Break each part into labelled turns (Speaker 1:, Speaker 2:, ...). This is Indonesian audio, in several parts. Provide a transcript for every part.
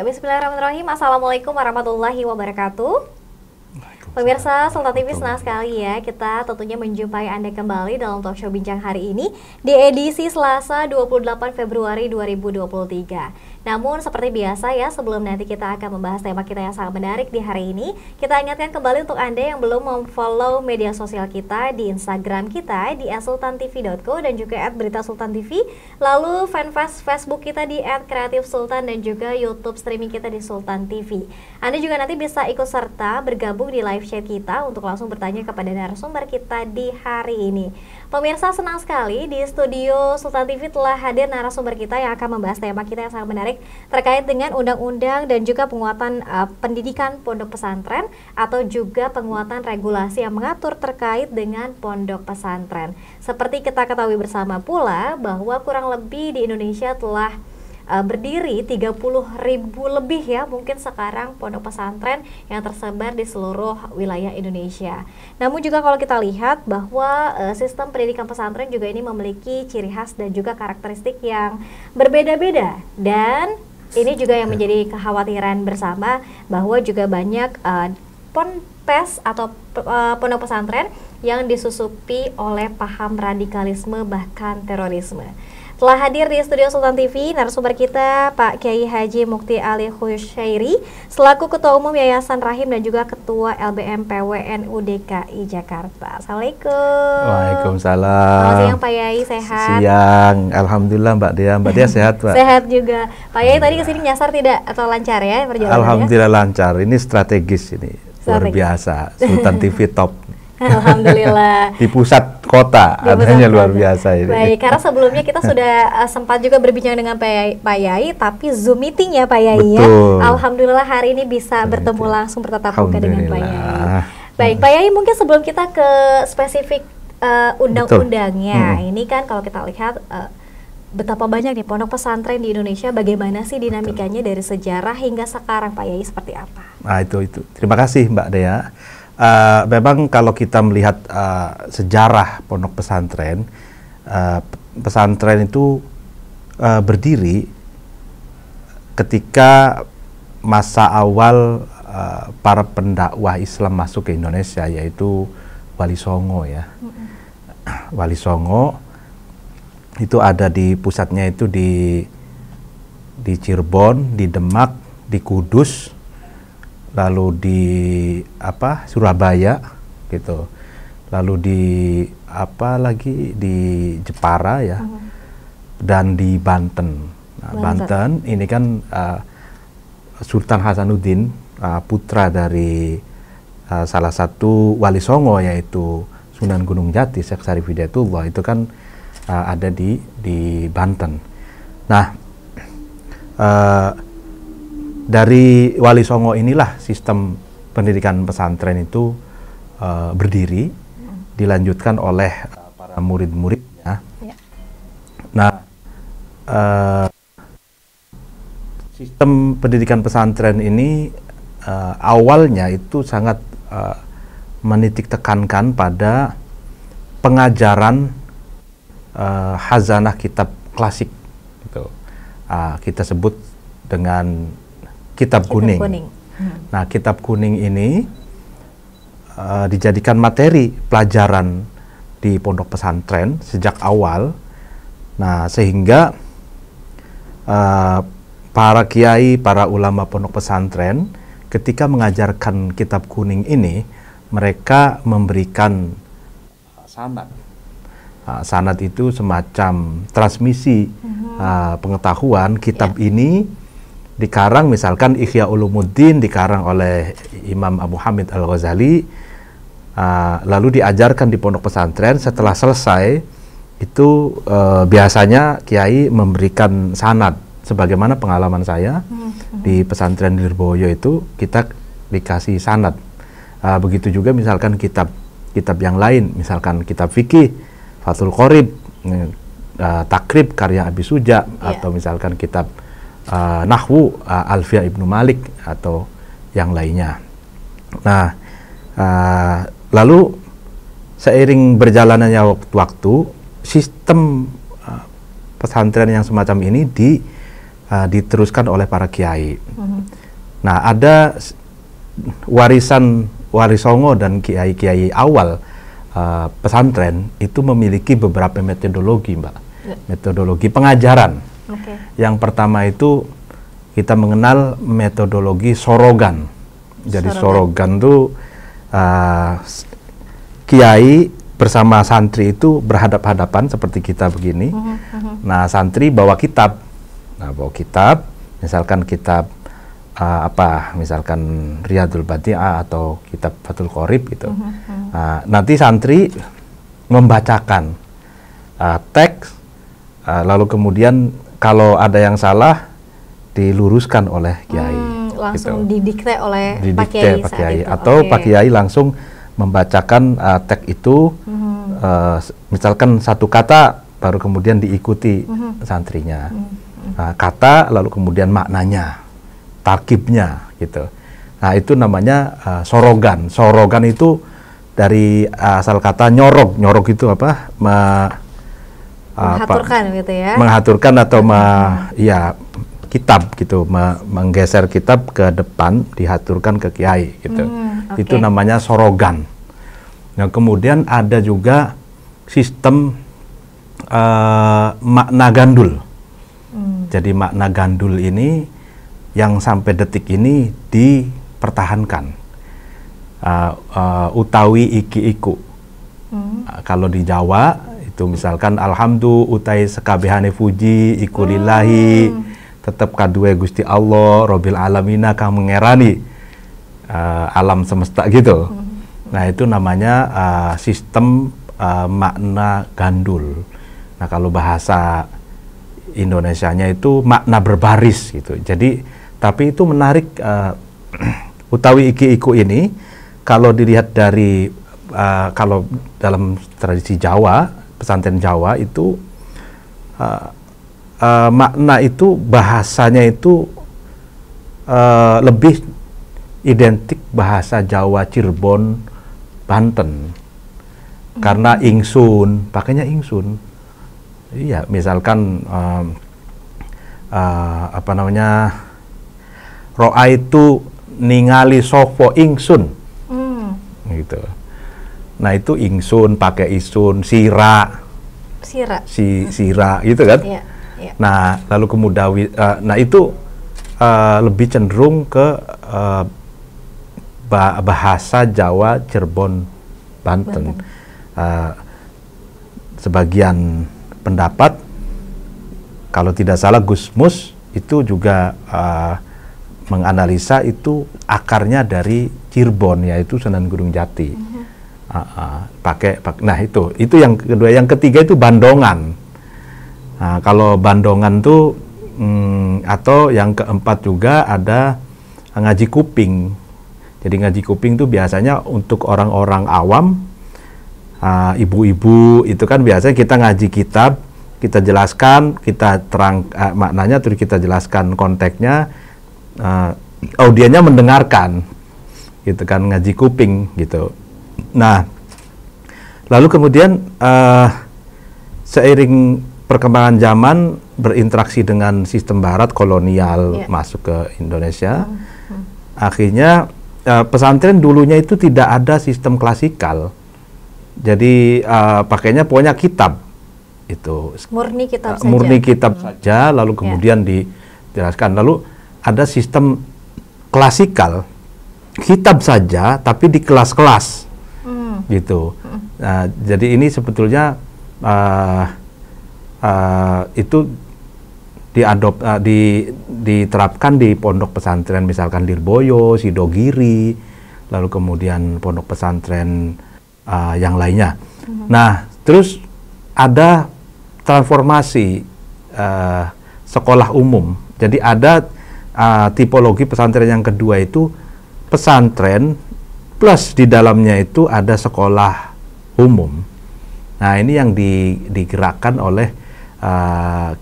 Speaker 1: Bismillahirrahmanirrahim. Assalamualaikum warahmatullahi wabarakatuh. Pemirsa Sultan TV, senang sekali ya kita tentunya menjumpai Anda kembali dalam talk show Bincang hari ini di edisi Selasa 28 Februari 2023. Namun seperti biasa ya, sebelum nanti kita akan membahas tema kita yang sangat menarik di hari ini, kita ingatkan kembali untuk Anda yang belum memfollow media sosial kita di Instagram kita di @sultantv.co dan juga @beritasultantv, lalu fanpage Facebook kita di @kreatifsultan dan juga YouTube streaming kita di Sultan TV. Anda juga nanti bisa ikut serta bergabung di live chat kita untuk langsung bertanya kepada narasumber kita di hari ini. Pemirsa, senang sekali di studio Sultan TV telah hadir narasumber kita yang akan membahas tema kita yang sangat menarik terkait dengan undang-undang dan juga penguatan pendidikan pondok pesantren atau juga penguatan regulasi yang mengatur terkait dengan pondok pesantren. Seperti kita ketahui bersama pula bahwa kurang lebih di Indonesia telah berdiri 30.000 lebih ya mungkin sekarang pondok pesantren yang tersebar di seluruh wilayah Indonesia. Namun juga kalau kita lihat bahwa sistem pendidikan pesantren juga ini memiliki ciri khas dan juga karakteristik yang berbeda-beda, dan ini juga yang menjadi kekhawatiran bersama bahwa juga banyak ponpes atau pondok pesantren yang disusupi oleh paham radikalisme bahkan terorisme. Telah hadir di studio Sultan TV narasumber kita Pak Kiai Haji Mukti Ali Khusyairi selaku Ketua Umum Yayasan Rahim dan juga Ketua LBM PWNU DKI Jakarta. Assalamualaikum.
Speaker 2: Waalaikumsalam.
Speaker 1: Selamat siang Pak Yai, sehat?
Speaker 2: Siang, alhamdulillah Mbak Dea. Mbak Dea sehat Pak?
Speaker 1: Sehat juga. Pak Yai tadi kesini nyasar tidak atau lancar ya perjalanannya?
Speaker 2: Alhamdulillah lancar. Ini strategis ini, luar biasa. Sultan TV top.
Speaker 1: Alhamdulillah.
Speaker 2: Di pusat kota, adanya luar biasa ini.
Speaker 1: Baik, karena sebelumnya kita sudah sempat juga berbincang dengan Pak Yai, tapi Zoom meeting ya Pak Yai ya. Alhamdulillah hari ini bisa bertemu langsung bertatap muka dengan Pak Yai. Baik, Pak Yai, mungkin sebelum kita ke spesifik undang-undangnya, ini kan kalau kita lihat betapa banyak nih pondok pesantren di Indonesia, bagaimana sih dinamikanya dari sejarah hingga sekarang Pak Yai, seperti apa?
Speaker 2: Nah itu. Terima kasih Mbak Dea. Memang kalau kita melihat sejarah pondok pesantren, pesantren itu berdiri ketika masa awal para pendakwah Islam masuk ke Indonesia, yaitu Wali Songo ya. Wali Songo itu ada di pusatnya itu di Cirebon, di Demak, di Kudus, lalu di Surabaya gitu, lalu di di Jepara ya, dan di Banten. Banten ini kan Sultan Hasanuddin, putra dari salah satu Wali Songo yaitu Sunan Gunung Jati Syekh Syarif Hidayatullah, itu kan ada di Banten. Nah, dari Wali Songo inilah sistem pendidikan pesantren itu berdiri, dilanjutkan oleh para murid-muridnya. Nah, sistem pendidikan pesantren ini awalnya itu sangat menitik tekankan pada pengajaran khazanah kitab klasik, gitu. Kita sebut dengan Kitab Kuning. Nah, Kitab Kuning ini dijadikan materi pelajaran di pondok pesantren sejak awal. Nah, sehingga para kiai, para ulama pondok pesantren ketika mengajarkan Kitab Kuning ini, mereka memberikan sanad. Sanad itu semacam transmisi pengetahuan. Kitab ini dikarang, misalkan Ihya Ulumuddin dikarang oleh Imam Abu Hamid Al-Ghazali, lalu diajarkan di pondok pesantren. Setelah selesai itu biasanya kiai memberikan sanad. Sebagaimana pengalaman saya di pesantren Lirboyo itu, kita dikasih sanad. Begitu juga misalkan kitab yang lain, misalkan kitab fikih Fathul Qorib, Takrib karya Abi Suja, atau misalkan kitab Nahwu Alfiya Ibnu Malik atau yang lainnya. Nah, lalu seiring berjalannya waktu, sistem pesantren yang semacam ini diteruskan oleh para kiai. Nah, ada warisan Warisongo dan kiai-kiai awal pesantren itu memiliki beberapa metodologi, Mbak. Metodologi pengajaran. Yang pertama itu kita mengenal metodologi sorogan. Jadi sorogan itu kiai bersama santri itu berhadap-hadapan seperti kita begini. Nah, santri bawa kitab. Nah, bawa kitab, misalkan kitab misalkan Riyadul Badi'ah atau kitab Fathul Qorib gitu. Nah, nanti santri membacakan teks, lalu kemudian kalau ada yang salah diluruskan oleh kiai.
Speaker 1: Langsung gitu. Didikte oleh
Speaker 2: Pak Kiai atau Pak Kiai langsung membacakan teks itu, misalkan satu kata baru kemudian diikuti santrinya. Kata lalu kemudian maknanya, tarkibnya gitu. Nah, itu namanya sorogan. Sorogan itu dari asal kata nyorog. Nyorog itu apa?
Speaker 1: Menghaturkan gitu ya.
Speaker 2: Menghaturkan atau ya kitab gitu, menggeser kitab ke depan, dihaturkan ke kiai gitu. Itu namanya sorogan. Nah, kemudian ada juga sistem makna gandul. Jadi makna gandul ini yang sampai detik ini dipertahankan. Utawi iki iku. Kalau di Jawa itu misalkan alhamdulillah utai sekabehane puji iku lillahi, tetap kadue Gusti Allah Robbil Alamina kang mengerani alam semesta gitu. Nah, itu namanya sistem makna gandul. Nah, kalau bahasa Indonesianya itu makna berbaris gitu. Jadi tapi itu menarik, utawi iki iku ini kalau dilihat dari kalau dalam tradisi Jawa, pesantren Jawa itu makna itu bahasanya itu lebih identik bahasa Jawa Cirebon, Banten. Karena ingsun, pakainya ingsun. Iya, misalkan roa itu ningali sopo ingsun. Gitu. Nah, itu ingsun pakai isun, sira gitu kan. Nah, lalu kemudian nah itu lebih cenderung ke bahasa Jawa Cirebon, Banten. Sebagian pendapat, kalau tidak salah Gusmus itu juga menganalisa itu akarnya dari Cirebon, yaitu Sunan Gunung Jati. Nah, itu yang kedua. Yang ketiga itu bandongan. Nah, kalau bandongan tuh atau yang keempat juga ada ngaji kuping. Jadi ngaji kuping tuh biasanya untuk orang-orang awam, ibu-ibu itu kan biasanya kita ngaji kitab, kita jelaskan, kita terang maknanya, terus kita jelaskan konteksnya, audiennya mendengarkan, gitu kan, ngaji kuping gitu. Nah, lalu kemudian seiring perkembangan zaman berinteraksi dengan sistem Barat kolonial masuk ke Indonesia, akhirnya pesantren dulunya itu tidak ada sistem klasikal. Jadi pakainya pokoknya kitab itu. Murni kitab saja, lalu kemudian dijelaskan. Lalu ada sistem klasikal, kitab saja tapi di kelas-kelas. Gitu. Nah, jadi ini sebetulnya itu diterapkan di pondok pesantren misalkan Lirboyo, Sidogiri, lalu kemudian pondok pesantren yang lainnya. Nah, terus ada transformasi sekolah umum. Jadi ada tipologi pesantren yang kedua itu pesantren plus di dalamnya itu ada sekolah umum. Nah, ini yang digerakkan oleh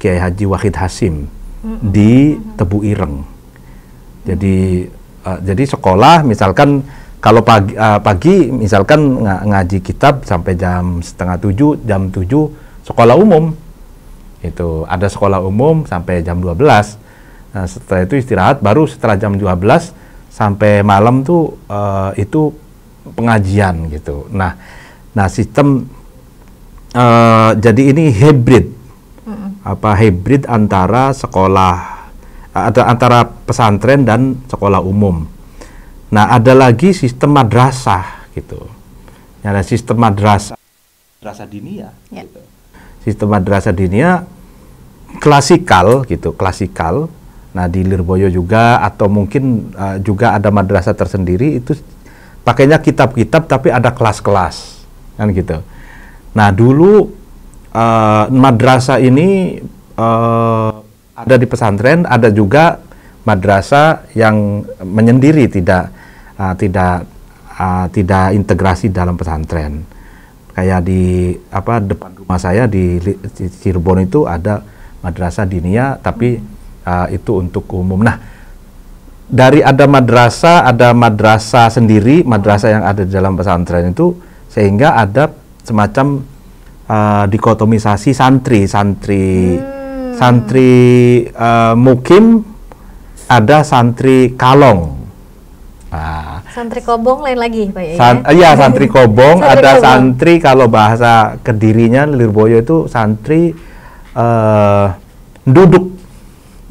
Speaker 2: Kiai Haji Wahid Hasim di Tebu Ireng. Jadi sekolah misalkan kalau pagi misalkan ngaji kitab sampai jam 6:30, jam 7 sekolah umum. Itu ada sekolah umum sampai jam 12. Nah, setelah itu istirahat, baru setelah jam 12 sampai malam tuh itu pengajian gitu. Nah sistem jadi ini hybrid, hybrid antara sekolah, antara pesantren dan sekolah umum. Nah ada lagi sistem madrasah gitu. Ada sistem madrasah diniyah. Gitu. Sistem madrasah diniyah klasikal gitu, klasikal. Nah di Lirboyo juga, atau mungkin juga ada madrasah tersendiri, itu pakainya kitab-kitab tapi ada kelas-kelas kan gitu. Nah dulu madrasah ini ada di pesantren, ada juga madrasah yang menyendiri, tidak integrasi dalam pesantren. Kayak di depan rumah saya di Cirebon itu ada madrasah diniyah, tapi itu untuk umum. Nah, dari ada madrasah sendiri, madrasah yang ada di dalam pesantren itu, sehingga ada semacam dikotomisasi santri mukim, ada santri kalong. Nah,
Speaker 1: santri kobong lain lagi, Pak ya?
Speaker 2: Iya, santri kobong. Ada santri, kalau bahasa Kedirinya Lirboyo itu santri duduk.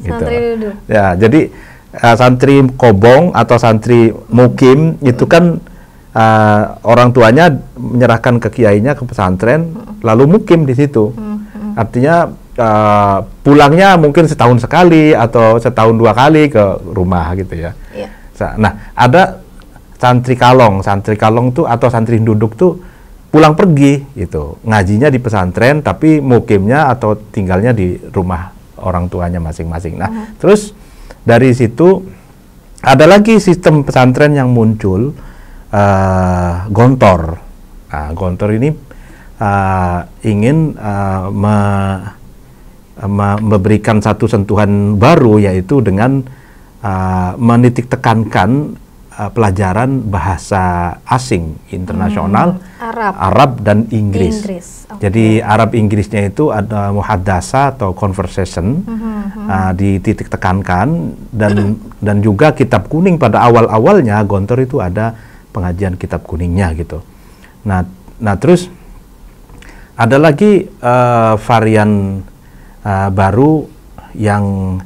Speaker 2: Gitu.
Speaker 1: Santri duduk.
Speaker 2: Ya, jadi santri kobong atau santri mukim itu kan orang tuanya menyerahkan ke kiainya ke pesantren, lalu mukim di situ. Artinya pulangnya mungkin setahun sekali atau setahun 2 kali ke rumah gitu ya.
Speaker 1: Yeah.
Speaker 2: Nah, ada santri kalong. Santri kalong tuh atau santri duduk tuh pulang pergi gitu. Ngajinya di pesantren tapi mukimnya atau tinggalnya di rumah orang tuanya masing-masing. Nah, terus dari situ ada lagi sistem pesantren yang muncul, gontor. Nah, gontor ini ingin memberikan satu sentuhan baru, yaitu dengan menitik tekankan pelajaran bahasa asing internasional, Arab dan Inggris. Okay. Jadi Arab Inggrisnya itu ada muhadasa atau conversation, dititik tekankan, dan juga kitab kuning. Pada awalnya gontor itu ada pengajian kitab kuningnya gitu. Nah terus ada lagi varian baru yang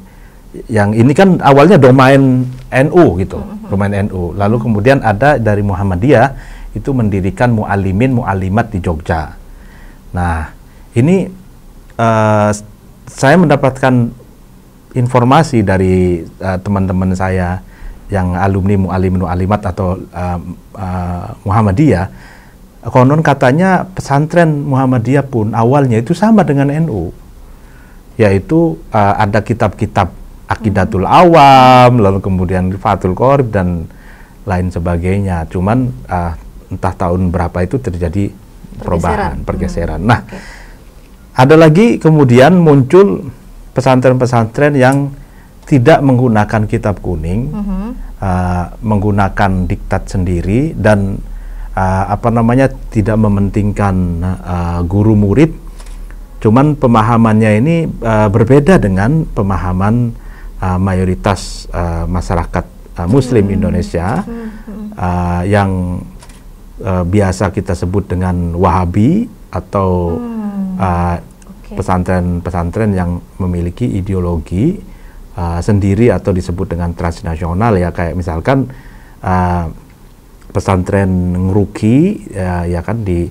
Speaker 2: ini kan awalnya domain NU gitu, domain NU. Lalu kemudian ada dari Muhammadiyah, itu mendirikan mu'alimin mu'alimat di Jogja. Nah, ini saya mendapatkan informasi dari teman-teman saya yang alumni mu'alimin mu'alimat atau Muhammadiyah. Konon katanya pesantren Muhammadiyah pun awalnya itu sama dengan NU, yaitu ada kitab-kitab Aqidatul Awam, lalu kemudian Fathul Qorib dan lain sebagainya. Cuman entah tahun berapa itu terjadi perubahan, pergeseran. Nah, ada lagi kemudian muncul pesantren-pesantren yang tidak menggunakan kitab kuning, menggunakan diktat sendiri, dan tidak mementingkan guru murid. Cuman pemahamannya ini berbeda dengan pemahaman mayoritas masyarakat Muslim Indonesia, yang biasa kita sebut dengan Wahabi atau pesantren-pesantren yang memiliki ideologi sendiri atau disebut dengan transnasional ya, kayak misalkan pesantren Ngeruki ya kan di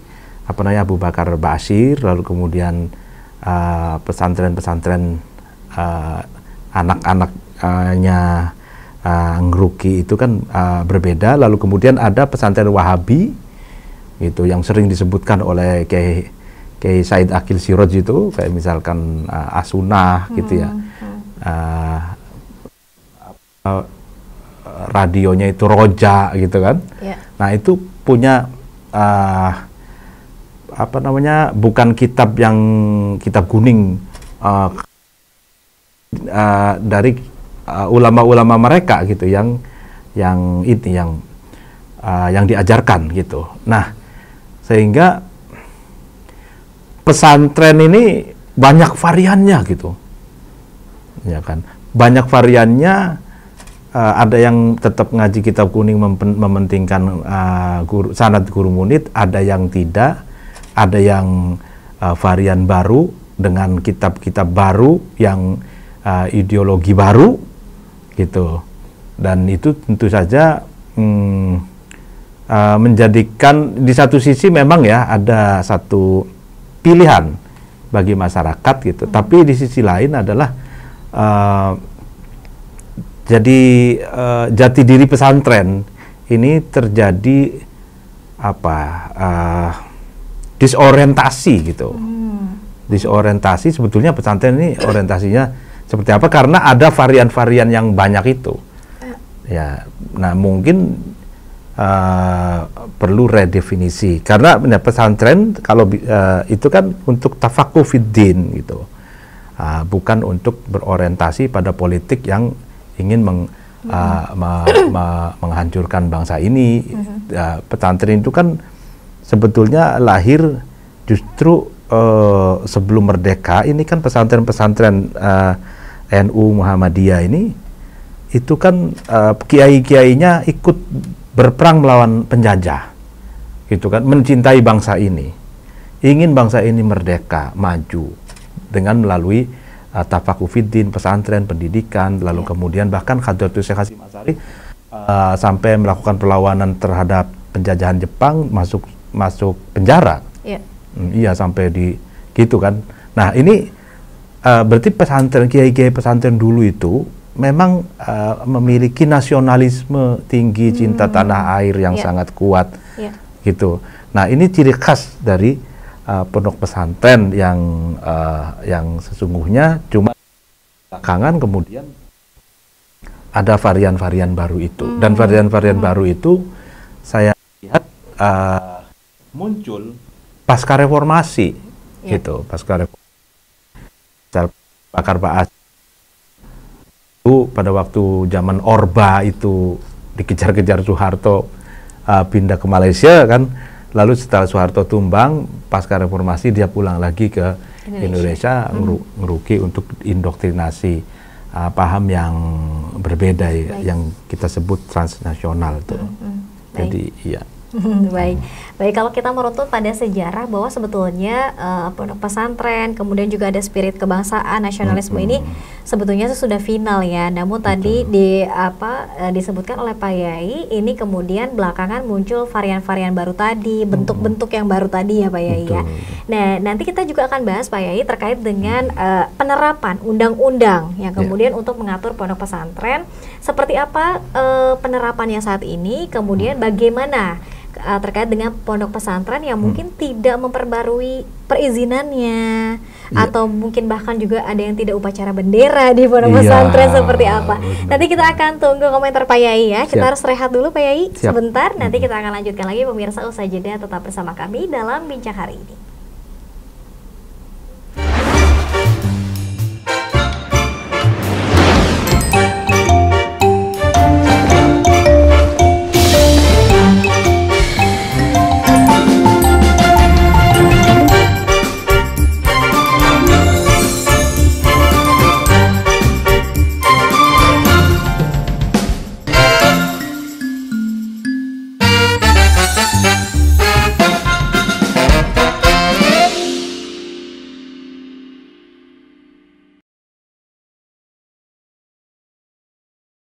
Speaker 2: Abu Bakar Bashir, lalu kemudian pesantren-pesantren anak-anaknya Ngeruki itu kan berbeda. Lalu kemudian ada pesantren Wahabi gitu yang sering disebutkan oleh Kiai Said Akil Siroj itu, kayak misalkan As-Sunnah gitu ya. Radionya itu Roja gitu kan. Nah, itu punya bukan kitab yang kitab kuning dari ulama-ulama mereka gitu yang diajarkan gitu. Nah, sehingga pesantren ini banyak variannya gitu, ya kan. banyak variannya. Ada yang tetap ngaji kitab kuning mementingkan sanad guru munid, ada yang tidak, ada yang varian baru dengan kitab-kitab baru yang ideologi baru gitu. Dan itu tentu saja menjadikan di satu sisi memang ya ada satu pilihan bagi masyarakat gitu. Tapi di sisi lain adalah jadi jati diri pesantren ini terjadi disorientasi gitu. Disorientasi, sebetulnya pesantren ini orientasinya seperti apa, karena ada varian-varian yang banyak itu. Ya, nah mungkin perlu redefinisi, karena pesantren kalau itu kan untuk tafakuh fiddin gitu. Bukan untuk berorientasi pada politik yang ingin menghancurkan bangsa ini. Pesantren itu kan sebetulnya lahir justru sebelum merdeka. Ini kan pesantren-pesantren NU Muhammadiyah ini itu kan kiai-kiainya ikut berperang melawan penjajah, gitu kan, mencintai bangsa ini, ingin bangsa ini merdeka, maju dengan melalui tafakuh fiddin, pesantren, pendidikan, lalu kemudian bahkan Hadratus Syekh Hasyim Asy'ari sampai melakukan perlawanan terhadap penjajahan Jepang, masuk penjara. Iya, sampai di gitu kan. Nah, ini berarti pesantren, kiai-kiai pesantren dulu itu memang memiliki nasionalisme tinggi, cinta tanah air yang sangat kuat, gitu. Nah, ini ciri khas dari pondok pesantren yang sesungguhnya. Cuma belakangan kemudian ada varian-varian baru itu, dan varian-varian baru itu saya lihat muncul pasca reformasi, gitu. Pasca reformasi, Bakar Ba'as itu pada waktu zaman Orba itu dikejar-kejar Soeharto, pindah ke Malaysia kan. Lalu setelah Soeharto tumbang, pasca reformasi dia pulang lagi ke Indonesia ngeruki untuk indoktrinasi paham yang berbeda, yang kita sebut transnasional itu. Jadi iya.
Speaker 1: Baik, kalau kita merunut pada sejarah bahwa sebetulnya pondok pesantren, kemudian juga ada spirit kebangsaan, nasionalisme ini sebetulnya sudah final ya. Namun tadi disebutkan oleh Pak Yai, ini kemudian belakangan muncul varian-varian baru tadi, bentuk-bentuk yang baru tadi ya Pak Yai ya. Nah, nanti kita juga akan bahas Pak Yai terkait dengan penerapan undang-undang yang kemudian untuk mengatur pondok pesantren, seperti apa penerapannya saat ini, kemudian bagaimana terkait dengan pondok pesantren yang mungkin tidak memperbarui perizinannya, atau mungkin bahkan juga ada yang tidak upacara bendera di pondok pesantren, seperti apa. Nanti kita akan tunggu komentar Pak Yai ya. Kita harus rehat dulu Pak Yai sebentar, nanti kita akan lanjutkan lagi pemirsa usai jeda. Tetap bersama kami dalam Bincang Hari Ini.